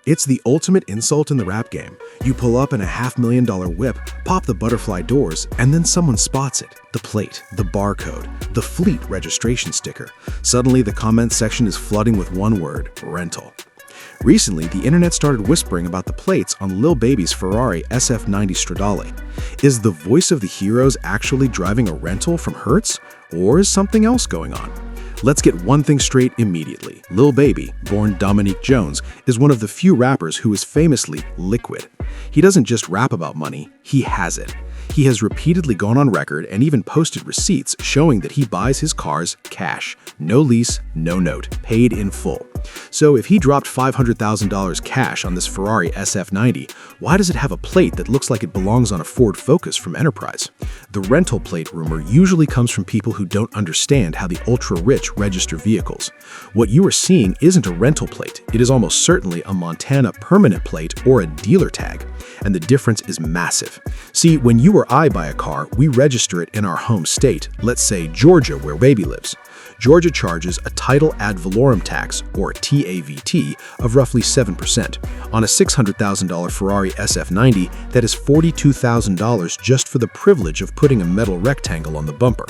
It's the ultimate insult in the rap game. You pull up in a $500,000 whip, pop the butterfly doors, and then someone spots it. The plate, the barcode, the fleet registration sticker. Suddenly, the comments section is flooding with one word: rental. Recently, the internet started whispering about the plates on Lil Baby's Ferrari SF90 Stradale. Is the voice of the heroes actually driving a rental from Hertz, or is something else going on? Let's get one thing straight immediately. Lil Baby, born Dominique Jones, is one of the few rappers who is famously liquid. He doesn't just rap about money, he has it. He has repeatedly gone on record and even posted receipts showing that he buys his cars cash, no lease, no note, paid in full. So if he dropped $500,000 cash on this Ferrari SF90, why does it have a plate that looks like it belongs on a Ford Focus from Enterprise? The rental plate rumor usually comes from people who don't understand how the ultra-rich register vehicles. What you are seeing isn't a rental plate, it is almost certainly a Montana permanent plate or a dealer tag. And the difference is massive. See, when you or I buy a car, we register it in our home state, let's say Georgia, where Baby lives. Georgia charges a title ad valorem tax, or TAVT, of roughly 7%. On a $600,000 Ferrari SF90, that is $42,000 just for the privilege of putting a metal rectangle on the bumper.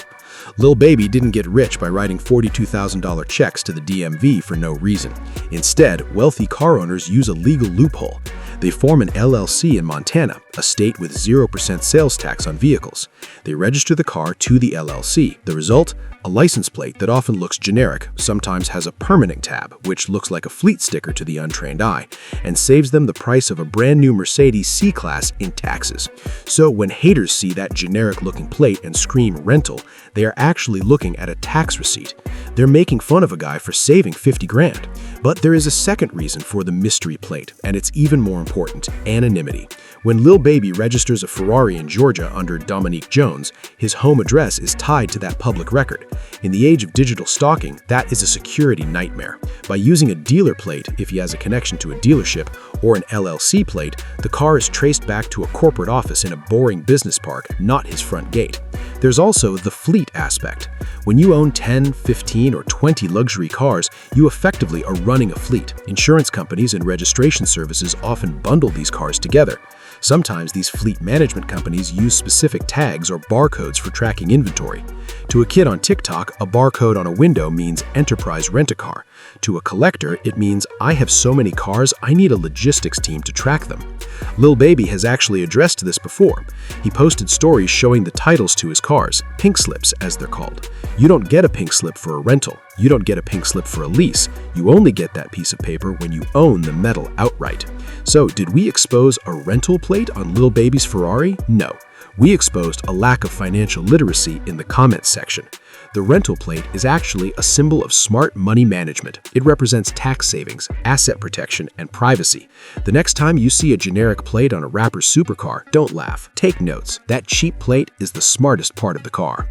Lil Baby didn't get rich by writing $42,000 checks to the DMV for no reason. Instead, wealthy car owners use a legal loophole. They form an LLC in Montana, a state with 0% sales tax on vehicles. They register the car to the LLC. The result? A license plate that often looks generic, sometimes has a permanent tab, which looks like a fleet sticker to the untrained eye, and saves them the price of a brand new Mercedes C-Class in taxes. So when haters see that generic-looking plate and scream rental, they are actually looking at a tax receipt. They're making fun of a guy for saving 50 grand. But there is a second reason for the mystery plate, and it's even more important: anonymity. When Lil Baby registers a Ferrari in Georgia under Dominique Jones, his home address is tied to that public record. In the age of digital stalking, that is a security nightmare. By using a dealer plate, if he has a connection to a dealership, or an LLC plate, the car is traced back to a corporate office in a boring business park, not his front gate. There's also the fleet aspect. When you own 10, 15, or 20 luxury cars, you effectively are running a fleet. Insurance companies and registration services often bundle these cars together. Sometimes these fleet management companies use specific tags or barcodes for tracking inventory. To a kid on TikTok, a barcode on a window means Enterprise Rent-A-Car. To a collector, it means I have so many cars, I need a logistics team to track them. Lil Baby has actually addressed this before. He posted stories showing the titles to his cars, pink slips as they're called. You don't get a pink slip for a rental. You don't get a pink slip for a lease. You only get that piece of paper when you own the metal outright. So, did we expose a rental plate on Lil Baby's Ferrari? No. We exposed a lack of financial literacy in the comments section. The rental plate is actually a symbol of smart money management. It represents tax savings, asset protection, and privacy. The next time you see a generic plate on a rapper's supercar, don't laugh. Take notes. That cheap plate is the smartest part of the car.